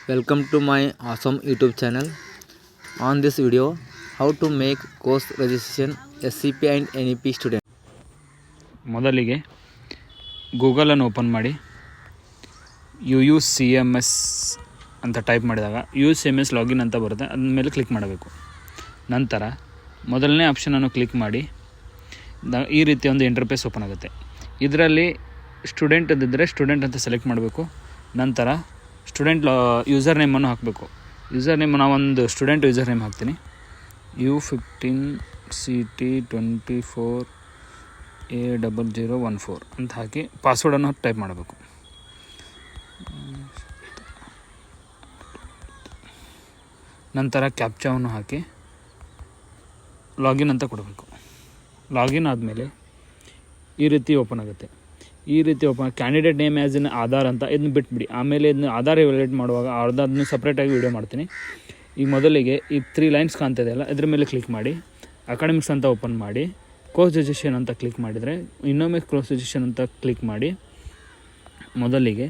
Welcome to my awesome YouTube channel. On this video, how to make course registration SCP and NEP student. ಮೊದಲಿಗೆ ಗೂಗಲನ್ನು open ಮಾಡಿ UUCMS ಅಂತ type ಮಾಡಿದಾಗ UUCMS login ಅಂತ ಬರುತ್ತೆ, ಅದ್ರ ಮೇಲೆ ಕ್ಲಿಕ್ ಮಾಡಬೇಕು. ನಂತರ ಮೊದಲನೇ ಆಪ್ಷನನ್ನು ಕ್ಲಿಕ್ ಮಾಡಿ ಈ ರೀತಿ ಒಂದು ಇಂಟರ್ಫೇಸ್ ಓಪನ್ ಆಗುತ್ತೆ. ಇದರಲ್ಲಿ ಸ್ಟೂಡೆಂಟ್ ಅಂದಿದ್ದರೆ ಸ್ಟೂಡೆಂಟ್ ಅಂತ ಸೆಲೆಕ್ಟ್ ಮಾಡಬೇಕು. ನಂತರ ಸ್ಟೂಡೆಂಟ್ ಯೂಸರ್ ನೇಮನ್ನು ಹಾಕಬೇಕು. ಯೂಸರ್ ನೇಮ್ ನಾವೊಂದು ಸ್ಟೂಡೆಂಟ್ ಯೂಸರ್ ನೇಮ್ ಹಾಕ್ತೀನಿ. U15CT24A0014 ಅಂತ ಹಾಕಿ ಪಾಸ್ವರ್ಡನ್ನು ಟೈಪ್ ಮಾಡಬೇಕು. ನಂತರ ಕ್ಯಾಪ್ಚಾವನ್ನು ಹಾಕಿ ಲಾಗಿನ್ ಅಂತ ಕೊಡಬೇಕು. ಲಾಗಿನ್ ಆದಮೇಲೆ ಈ ರೀತಿ ಓಪನ್ ಆಗುತ್ತೆ. ಈ ರೀತಿ candidate name as in Aadhaar ಅಂತ ಇದನ್ನ ಬಿಟ್ಬಿಡಿ. ಆಮೇಲೆ ಇದನ್ನ ಆಧಾರ್ ಎವ್ಯಾಲ್ಯೂಯೇಟ್ ಮಾಡುವಾಗ ಅದನ್ನು ಸಪ್ರೇಟಾಗಿ ವೀಡಿಯೋ ಮಾಡ್ತೀನಿ. ಈಗ ಮೊದಲಿಗೆ ಈ 3 ಲೈನ್ಸ್ ಕಾಣ್ತಿದೆಯಲ್ಲ, ಇದ್ರ ಮೇಲೆ ಕ್ಲಿಕ್ ಮಾಡಿ ಅಕಾಡೆಮಿಕ್ಸ್ ಅಂತ ಓಪನ್ ಮಾಡಿ ಕೋರ್ಸ್ ರಿಜಿಸ್ಟ್ರೇಷನ್ ಅಂತ ಕ್ಲಿಕ್ ಮಾಡಿದರೆ ಇನ್ನೊಮ್ಮೆ ಕೋರ್ಸ್ ರಿಜಿಸ್ಟ್ರೇಷನ್ ಅಂತ ಕ್ಲಿಕ್ ಮಾಡಿ ಮೊದಲಿಗೆ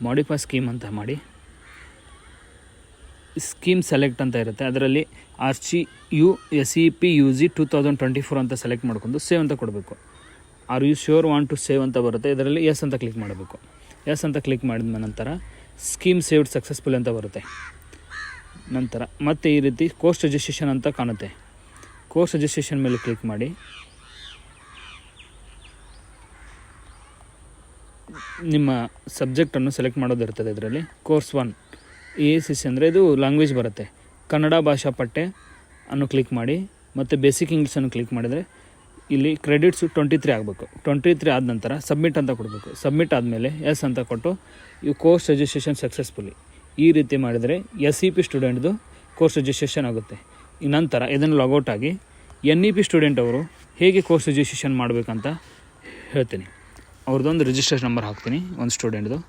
ಮಾಡಿಫೈ ಸ್ಕೀಮ್ ಅಂತ ಮಾಡಿ ಸ್ಕೀಮ್ ಸೆಲೆಕ್ಟ್ ಅಂತ ಇರುತ್ತೆ. ಅದರಲ್ಲಿ SCP UG 2024 ಅಂತ ಸೆಲೆಕ್ಟ್ ಮಾಡ್ಕೊಂಡು ಸೇವ್ ಅಂತ ಕೊಡಬೇಕು. Are you sure want to save ಅಂತ ಬರುತ್ತೆ. ಇದರಲ್ಲಿ ಎಸ್ ಅಂತ ಕ್ಲಿಕ್ ಮಾಡಬೇಕು. ಎಸ್ ಅಂತ ಕ್ಲಿಕ್ ಮಾಡಿದ ನಂತರ ಸ್ಕೀಮ್ ಸೇವ್ಡ್ ಸಕ್ಸಸ್ಫುಲ್ ಅಂತ ಬರುತ್ತೆ. ನಂತರ ಮತ್ತೆ ಈ ರೀತಿ ಕೋರ್ಸ್ ರಿಜಿಸ್ಟ್ರೇಷನ್ ಅಂತ ಕಾಣುತ್ತೆ. ಕೋರ್ಸ್ ರಿಜಿಸ್ಟ್ರೇಷನ್ ಮೇಲೆ ಕ್ಲಿಕ್ ಮಾಡಿ ನಿಮ್ಮ ಸಬ್ಜೆಕ್ಟನ್ನು ಸೆಲೆಕ್ಟ್ ಮಾಡೋದಿರ್ತದೆ. ಇದರಲ್ಲಿ ಕೋರ್ಸ್ 1 AACC ಅಂದರೆ ಇದು ಲ್ಯಾಂಗ್ವೇಜ್ ಬರುತ್ತೆ. ಕನ್ನಡ ಭಾಷಾ ಪಠ್ಯ ಅನ್ನು ಕ್ಲಿಕ್ ಮಾಡಿ ಮತ್ತು ಬೇಸಿಕ್ ಇಂಗ್ಲೀಷನ್ನು ಕ್ಲಿಕ್ ಮಾಡಿದರೆ ಇಲ್ಲಿ ಕ್ರೆಡಿಟ್ಸು 23 ಆಗಬೇಕು. 23 ಆದ ನಂತರ ಸಬ್ಮಿಟ್ ಅಂತ ಕೊಡಬೇಕು. ಸಬ್ಮಿಟ್ ಆದಮೇಲೆ ಎಸ್ ಅಂತ ಕೊಟ್ಟು ಈ ಕೋರ್ಸ್ ರಿಜಿಸ್ಟ್ರೇಷನ್ ಸಕ್ಸಸ್ಫುಲಿ ಈ ರೀತಿ ಮಾಡಿದರೆ SCP ಸ್ಟೂಡೆಂಟ್ದು ಕೋರ್ಸ್ ರಿಜಿಸ್ಟ್ರೇಷನ್ ಆಗುತ್ತೆ. ಈ ನಂತರ ಇದನ್ನು ಲಾಗೌಟ್ ಆಗಿ NEP ಸ್ಟೂಡೆಂಟ್ ಅವರು ಹೇಗೆ ಕೋರ್ಸ್ ರಿಜಿಸ್ಟ್ರೇಷನ್ ಮಾಡಬೇಕಂತ ಹೇಳ್ತೀನಿ. ಅವ್ರದ್ದೊಂದು ರಿಜಿಸ್ಟ್ರೇಷನ್ ನಂಬರ್ ಹಾಕ್ತೀನಿ. ಒಂದು ಸ್ಟೂಡೆಂಟ್ದು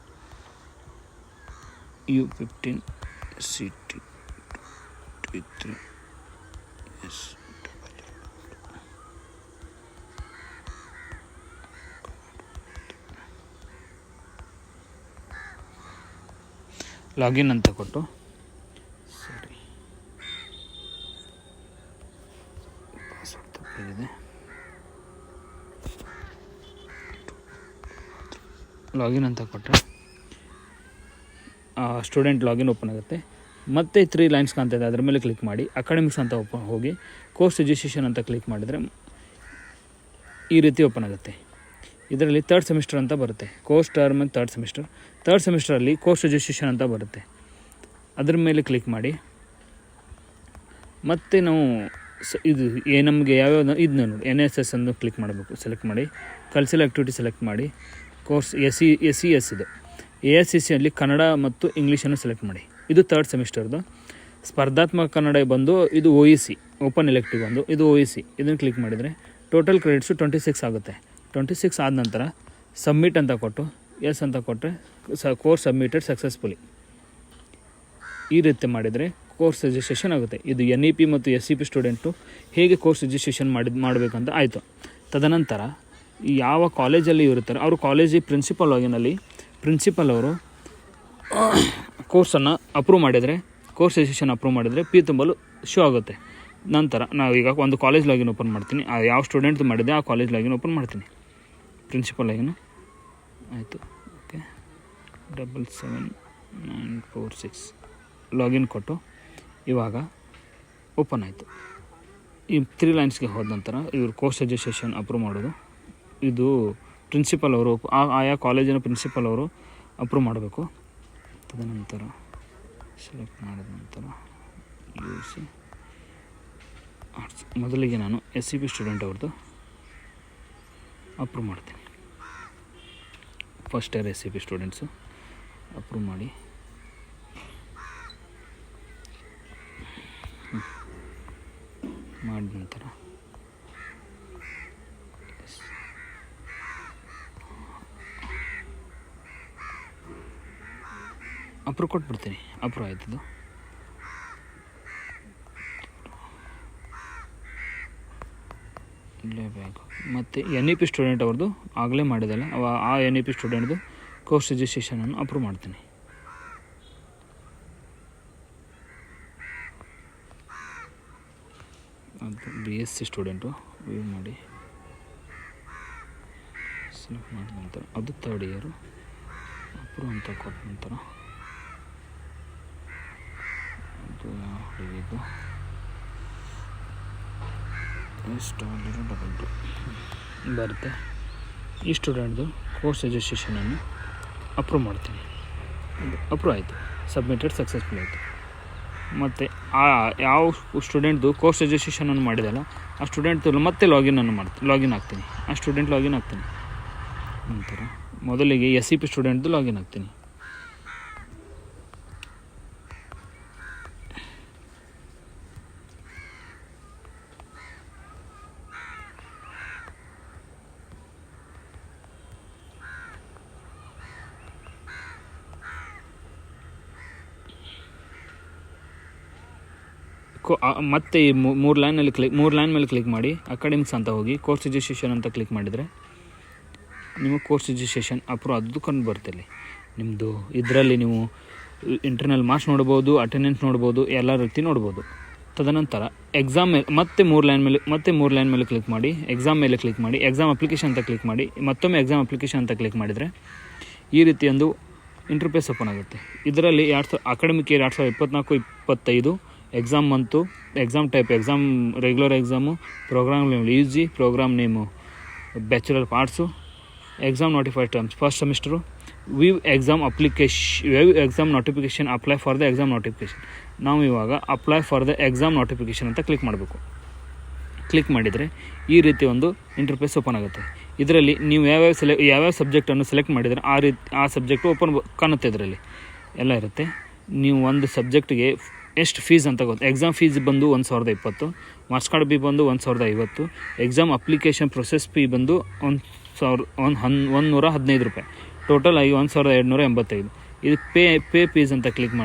U15CT23 ಲಾಗಿನ್ ಅಂತ ಕೊಟ್ಟು ಪಾಸ್ವರ್ಡ್ ತಪ್ಪಾಗಿದೆ. ಲಾಗಿನ್ ಅಂತ ಕೊಟ್ಟರೆ ಸ್ಟೂಡೆಂಟ್ ಲಾಗಿನ್ ಓಪನ್ ಆಗುತ್ತೆ. ಮತ್ತೆ 3 ಲೈನ್ಸ್ ಕಾಣ್ತಾಯಿದೆ, ಅದರ ಮೇಲೆ ಕ್ಲಿಕ್ ಮಾಡಿ ಅಕಾಡೆಮಿಕ್ಸ್ ಅಂತ ಹೋಗಿ ಕೋರ್ಸ್ ರಿಜಿಸ್ಟ್ರೇಷನ್ ಅಂತ ಕ್ಲಿಕ್ ಮಾಡಿದರೆ ಈ ರೀತಿ ಓಪನ್ ಆಗುತ್ತೆ. ಇದರಲ್ಲಿ 3rd ಸೆಮಿಸ್ಟರ್ ಅಂತ ಬರುತ್ತೆ. Course term 3rd semester. 3rd ಸೆಮಿಸ್ಟರಲ್ಲಿ ಕೋರ್ಸ್ ರಿಜಿಸ್ಟ್ರೇಷನ್ ಅಂತ ಬರುತ್ತೆ. ಅದ್ರ ಮೇಲೆ ಕ್ಲಿಕ್ ಮಾಡಿ ಮತ್ತು ನಾವು ಇದು ನಮಗೆ ಯಾವ್ಯಾವ ಇದನ್ನ ನೋಡಿ NSS ಅನ್ನು ಕ್ಲಿಕ್ ಮಾಡಬೇಕು. ಸೆಲೆಕ್ಟ್ ಮಾಡಿ ಕಲ್ಚರಲ್ ಆ್ಯಕ್ಟಿವಿಟಿ ಸೆಲೆಕ್ಟ್ ಮಾಡಿ ಕೋರ್ಸ್ SES ಇದು ASCC ಅಲ್ಲಿ ಕನ್ನಡ ಮತ್ತು ಇಂಗ್ಲೀಷನ್ನು ಸೆಲೆಕ್ಟ್ ಮಾಡಿ. ಇದು 3rd ಸೆಮಿಸ್ಟರ್ದು. ಸ್ಪರ್ಧಾತ್ಮಕ ಕನ್ನಡ ಬಂದು ಇದು OEC ಓಪನ್ ಎಲೆಕ್ಟಿವ್ ಬಂದು ಇದು OEC. ಇದನ್ನು ಕ್ಲಿಕ್ ಮಾಡಿದರೆ ಟೋಟಲ್ ಕ್ರೆಡಿಟ್ಸು 26 ಆಗುತ್ತೆ. 26 ಆದ ನಂತರ ಸಬ್ಮಿಟ್ ಅಂತ ಕೊಟ್ಟು ಎಸ್ ಅಂತ ಕೊಟ್ಟರೆ ಕೋರ್ಸ್ ಸಬ್ಮಿಟೆಡ್ ಸಕ್ಸಸ್ಫುಲಿ ಈ ರೀತಿ ಮಾಡಿದರೆ ಕೋರ್ಸ್ ರಿಜಿಸ್ಟ್ರೇಷನ್ ಆಗುತ್ತೆ. ಇದು NEP ಮತ್ತು SCP ಸ್ಟೂಡೆಂಟು ಹೇಗೆ ಕೋರ್ಸ್ ರಿಜಿಸ್ಟ್ರೇಷನ್ ಮಾಡಬೇಕಂತ ಆಯಿತು. ತದನಂತರ ಯಾವ ಕಾಲೇಜಲ್ಲಿ ಇರುತ್ತಾರೆ ಅವರು ಕಾಲೇಜಿಗೆ ಪ್ರಿನ್ಸಿಪಲ್ ಲಾಗಿನಲ್ಲಿ ಪ್ರಿನ್ಸಿಪಲ್ ಅವರು ಕೋರ್ಸನ್ನು ಅಪ್ರೂವ್ ಮಾಡಿದರೆ ಕೋರ್ಸ್ ರಿಜಿಸ್ಟ್ರೇಷನ್ ಅಪ್ರೂವ್ ಮಾಡಿದರೆ P ತುಂಬಲು ಶೋ ಆಗುತ್ತೆ. ನಂತರ ನಾವೀಗ ಒಂದು ಕಾಲೇಜ್ ಲಾಗಿನ್ ಓಪನ್ ಮಾಡ್ತೀನಿ. ಯಾವ ಸ್ಟೂಡೆಂಟ್ ಮಾಡಿದೆ ಆ ಕಾಲೇಜ್ ಲಾಗಿನ್ ಓಪನ್ ಮಾಡ್ತೀನಿ. ಪ್ರಿನ್ಸಿಪಲ್ ಲಾಗಿನು ಆಯಿತು. ಓಕೆ 77946 ಲಾಗಿನ್ ಕೊಟ್ಟು ಇವಾಗ ಓಪನ್ ಆಯಿತು. ಈ 3 ಲೈನ್ಸ್ಗೆ ಹೋದ ನಂತರ ಇವರು ಕೋರ್ಸ್ ರಿಜಿಸ್ಟ್ರೇಷನ್ ಅಪ್ರೂವ್ ಮಾಡೋದು. ಇದು ಪ್ರಿನ್ಸಿಪಲ್ ಅವರು ಆಯಾ ಕಾಲೇಜಿನ ಪ್ರಿನ್ಸಿಪಲ್ ಅವರು ಅಪ್ರೂವ್ ಮಾಡಬೇಕು. ತದನಂತರ ಸೆಲೆಕ್ಟ್ ಮಾಡಿದ ನಂತರ UC ಆರ್ಟ್ಸ್ ಮೊದಲಿಗೆ ನಾನು SCP ಸ್ಟೂಡೆಂಟ್ ಅವ್ರದ್ದು ಅಪ್ರೂವ್ ಮಾಡ್ತೀನಿ. First year SCP students approve ಮಾಡಿ ಮಾಡಿದ ನಂತರ ಅಪ್ರೂವ್ ಕೊಟ್ಬಿಡ್ತೀನಿ. ಅಪ್ರೂವ್ ಆಯ್ತದು. ಇಲ್ಲೇ ಬೇಕು. ಮತ್ತು NEP ಸ್ಟೂಡೆಂಟ್ ಅವ್ರದ್ದು ಆಗಲೇ ಮಾಡಿದಲ್ಲ ಆ NEP ಸ್ಟೂಡೆಂಟ್ದು ಕೋರ್ಸ್ ರಿಜಿಸ್ಟ್ರೇಷನನ್ನು ಅಪ್ರೂವ್ ಮಾಡ್ತೀನಿ. ಅದು BSc ಸ್ಟೂಡೆಂಟು ವ್ಯೂ ಮಾಡಿ ಸೆಲೆಕ್ಟ್ ಮಾಡಿದ ನಂತರ ಅದು 3rd ಇಯರು ಅಪ್ರೂವ್ ಅಂತ ಕೊಟ್ಟ ನಂತರ ಅದು ಇದು ಬರುತ್ತೆ. ಈ ಸ್ಟೂಡೆಂಟ್ದು ಕೋರ್ಸ್ ರಿಜಿಸ್ಟ್ರೇಷನನ್ನು ಅಪ್ರೂವ್ ಮಾಡ್ತೀನಿ. ಅಪ್ರೂವ್ ಆಯಿತು, ಸಬ್ಮಿಟೆಡ್ ಸಕ್ಸಸ್ಫುಲ್ ಆಯಿತು. ಮತ್ತು ಯಾವ ಸ್ಟೂಡೆಂಟ್ದು ಕೋರ್ಸ್ ರಿಜಿಸ್ಟ್ರೇಷನನ್ನು ಮಾಡಿದಲ್ಲ ಆ ಸ್ಟೂಡೆಂಟ್ದು ಮತ್ತೆ ಲಾಗಿನ್ ಆಗ್ತೀನಿ. ಆ ಸ್ಟೂಡೆಂಟ್ ಲಾಗಿನ್ ಆಗ್ತೀನಿ. ನಂತರ ಮೊದಲಿಗೆ SCP ಸ್ಟೂಡೆಂಟ್ದು ಲಾಗಿನ್ ಆಗ್ತೀನಿ. ಮತ್ತೆ ಈ ಮೂರು ಲೈನ್ ಮೇಲೆ ಕ್ಲಿಕ್ ಮಾಡಿ ಅಕಾಡೆಮಿಕ್ಸ್ ಅಂತ ಹೋಗಿ ಕೋರ್ಸ್ ರಿಜಿಸ್ಟ್ರೇಷನ್ ಅಂತ ಕ್ಲಿಕ್ ಮಾಡಿದರೆ ನಿಮ್ಮ ಕೋರ್ಸ್ ರಿಜಿಸ್ಟ್ರೇಷನ್ ಅಪ್ರೂವ್ ಆದದ್ದು ಕಂಡು ಬರ್ತಲ್ಲಿ. ನಿಮ್ಮದು ಇದರಲ್ಲಿ ನೀವು ಇಂಟರ್ನಲ್ ಮಾರ್ಕ್ಸ್ ನೋಡ್ಬೋದು, ಅಟೆಂಡೆನ್ಸ್ ನೋಡ್ಬೋದು, ಎಲ್ಲ ರೀತಿ ನೋಡ್ಬೋದು. ತದನಂತರ ಎಕ್ಸಾಮ್ ಮೇಲೆ ಮತ್ತೆ ಮೂರು ಲೈನ್ ಮೇಲೆ ಕ್ಲಿಕ್ ಮಾಡಿ ಎಕ್ಸಾಮ್ ಮೇಲೆ ಕ್ಲಿಕ್ ಮಾಡಿ ಎಕ್ಸಾಮ್ ಅಪ್ಲಿಕೇಶನ್ ಅಂತ ಕ್ಲಿಕ್ ಮಾಡಿ ಮತ್ತೊಮ್ಮೆ ಎಕ್ಸಾಮ್ ಅಪ್ಲಿಕೇಶನ್ ಅಂತ ಕ್ಲಿಕ್ ಮಾಡಿದರೆ ಈ ರೀತಿ ಒಂದು ಇಂಟರ್ಫೇಸ್ ಓಪನ್ ಆಗುತ್ತೆ. ಇದರಲ್ಲಿ academic year 2024-25 exam month, exam type, exam regular exam, program name UG, program name bachelor of arts, exam notified terms first semester, view exam notification, apply for the exam notification. ನಾವು ಇವಾಗ apply for the exam notification ಅಂತ click ಮಾಡಬೇಕು. Click ಮಾಡಿದರೆ ಈ ರೀತಿ ಒಂದು interface open ಆಗುತ್ತೆ. ಇದರಲ್ಲಿ ನೀವು ಯಾವ್ಯಾವ ಸಬ್ಜೆಕ್ಟನ್ನು ಸೆಲೆಕ್ಟ್ ಮಾಡಿದರೆ ಆ ಸಬ್ಜೆಕ್ಟು ಓಪನ್ ಕಾಣುತ್ತೆ. ಇದರಲ್ಲಿ ಎಲ್ಲ ಇರುತ್ತೆ. ನೀವು ಒಂದು ಸಬ್ಜೆಕ್ಟಿಗೆ ಎಷ್ಟು ಫೀಸ್ ಅಂತ ಗೊತ್ತು. ಎಕ್ಸಾಮ್ ಫೀಸ್ ಬಂದು 1020, ಮಾರ್ಕ್ಸ್ ಕಾರ್ಡ್ ಫೀ ಬಂದು 1050, ಎಕ್ಸಾಮ್ ಅಪ್ಲಿಕೇಶನ್ ಪ್ರೊಸೆಸ್ ಫೀ ಬಂದು 115 ರೂಪಾಯಿ, ಟೋಟಲ್ ಆಗಿ 1285. ಇದು ಪೇ ಫೀಸ್ ಅಂತ ಕ್ಲಿಕ್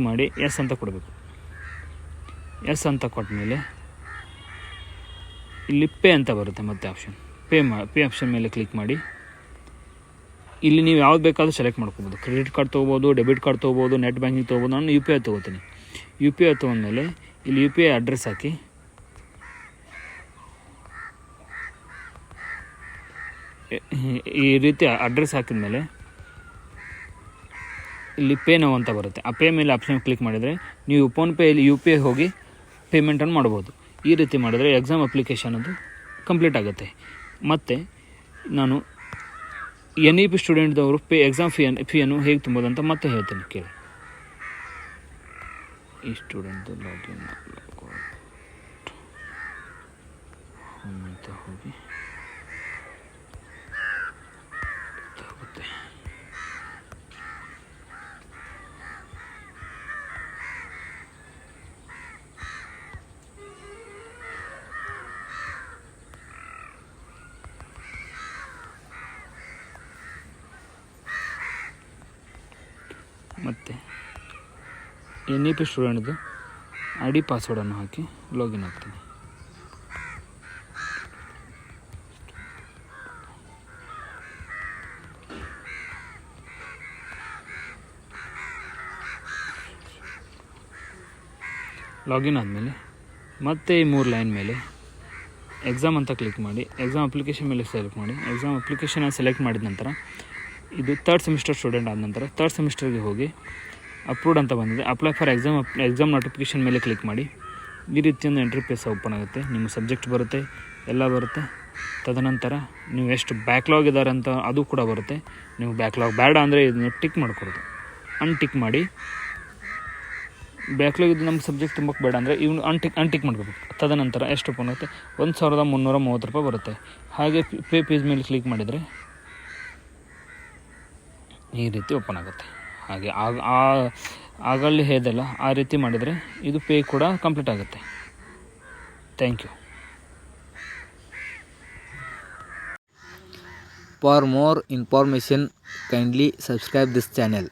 ಮಾಡಿ ಎಸ್ ಅಂತ ಕೊಡಬೇಕು. ಎಸ್ ಅಂತ ಕೊಟ್ಟ ಮೇಲೆ ಇಲ್ಲಿ ಪೇ ಅಂತ ಬರುತ್ತೆ. ಮತ್ತೆ ಆಪ್ಷನ್ ಪೇ ಆಪ್ಷನ್ ಮೇಲೆ ಕ್ಲಿಕ್ ಮಾಡಿ ಇಲ್ಲಿ ನೀವು ಯಾವ್ದು ಬೇಕಾದರೂ ಸೆಲೆಕ್ಟ್ ಮಾಡ್ಕೋಬೋದು. ಕ್ರೆಡಿಟ್ ಕಾರ್ಡ್ ತೊಗೋಬೋದು, ಡೆಬಿಟ್ ಕಾರ್ಡ್ ತೊಗೋಬೋದು, ನೆಟ್ ಬ್ಯಾಂಕಿಂಗ್ ತೊಗೋಬೋದು. ನಾನು UPI ತೊಗೋತೀನಿ. UPI ತೊಗೊಂಡ್ಮೇಲೆ ಇಲ್ಲಿ UPI ಅಡ್ರೆಸ್ ಹಾಕಿ ಈ ರೀತಿ ಅಡ್ರೆಸ್ ಹಾಕಿದ್ಮೇಲೆ ಇಲ್ಲಿ ಪೇ ನೌ ಅಂತ ಬರುತ್ತೆ. ಆ ಪೇ ಮೇಲೆ ಆಪ್ಷನ್ ಕ್ಲಿಕ್ ಮಾಡಿದರೆ ನೀವು ಫೋನ್ಪೇಯಲ್ಲಿ UPI ಹೋಗಿ ಪೇಮೆಂಟನ್ನು ಮಾಡ್ಬೋದು. ಈ ರೀತಿ ಮಾಡಿದರೆ ಎಕ್ಸಾಮ್ ಅಪ್ಲಿಕೇಶನ್ ಅದು ಕಂಪ್ಲೀಟ್ ಆಗುತ್ತೆ. ಮತ್ತು ನಾನು NEP ಸ್ಟೂಡೆಂಟ್ದವರು ಎಕ್ಸಾಮ್ ಫೀಯನ್ನು ಹೇಗೆ ತುಂಬೋದಂತ ಮತ್ತೆ ಹೇಳ್ತೀನಿ ಕೇಳಿ. ಈ ಸ್ಟೂಡೆಂಟ್ದು ಲಾಗಿನ್ ಅಂತ ಹೋಗಿ ಆಗುತ್ತೆ. ಮತ್ತು NEP ಸ್ಟೂಡೆಂಟ್ದು ID ಪಾಸ್ವರ್ಡನ್ನು ಹಾಕಿ ಲಾಗಿನ್ ಆಗ್ತೀನಿ. ಲಾಗಿನ್ ಆದಮೇಲೆ ಮತ್ತೆ ಈ 3 ಲೈನ್ ಮೇಲೆ ಎಕ್ಸಾಮ್ ಅಂತ ಕ್ಲಿಕ್ ಮಾಡಿ ಎಕ್ಸಾಮ್ ಅಪ್ಲಿಕೇಶನ್ ಮೇಲೆ ಸೆಲೆಕ್ಟ್ ಮಾಡಿ ಎಕ್ಸಾಮ್ ಅಪ್ಲಿಕೇಶನ್ ಸೆಲೆಕ್ಟ್ ಮಾಡಿದ ನಂತರ ಇದು 3rd ಸೆಮಿಸ್ಟರ್ ಸ್ಟೂಡೆಂಟ್ ಆದ ನಂತರ 3rd ಸೆಮಿಸ್ಟರ್ಗೆ ಹೋಗಿ ಅಪ್ರೂವ್ಡ್ ಅಂತ ಬಂದಿದೆ. ಅಪ್ಲೈ ಫಾರ್ ಎಕ್ಸಾಮ್ ನೋಟಿಫಿಕೇಷನ್ ಮೇಲೆ ಕ್ಲಿಕ್ ಮಾಡಿ ಈ ರೀತಿಯೊಂದು ಇಂಟರ್ಫೇಸ್ ಓಪನ್ ಆಗುತ್ತೆ. ನಿಮ್ಮ ಸಬ್ಜೆಕ್ಟ್ ಬರುತ್ತೆ, ಎಲ್ಲ ಬರುತ್ತೆ. ತದನಂತರ ನೀವು ಎಷ್ಟು ಬ್ಯಾಕ್ಲಾಗ್ ಇದ್ದಾರೆ ಅಂತ ಅದು ಕೂಡ ಬರುತ್ತೆ. ನೀವು ಬ್ಯಾಕ್ಲಾಗ್ ಬೇಡ ಅಂದರೆ ಇದನ್ನು ಟಿಕ್ ಮಾಡ್ಕೊಡೋದು, ಅನ್ಟಿಕ್ ಮಾಡಿ. ಬ್ಯಾಕ್ಲಾಗ್ ಇದು ನಮ್ಮ ಸಬ್ಜೆಕ್ಟ್ ತುಂಬಕ್ಕೆ ಬೇಡ ಅಂದರೆ ಇವನು ಅನ್ಟಿಕ್ ಮಾಡ್ಕೋಬೇಕು. ತದನಂತರ ಎಷ್ಟು ಓಪನ್ ಆಗುತ್ತೆ, 1330 ರೂಪಾಯಿ ಬರುತ್ತೆ. ಹಾಗೆ ಪೇ ಪೇಜ್ ಮೇಲೆ ಕ್ಲಿಕ್ ಮಾಡಿದರೆ ಈ ರೀತಿ ಓಪನ್ ಆಗುತ್ತೆ. ಹಾಗೆ ಆಗಲ್ಲಿ ಹೇಳಿದೆಲ್ಲ ಆ ರೀತಿ ಮಾಡಿದರೆ ಇದು ಪೇ ಕೂಡ ಕಂಪ್ಲೀಟ್ ಆಗುತ್ತೆ. Thank you. For more information, kindly subscribe this channel.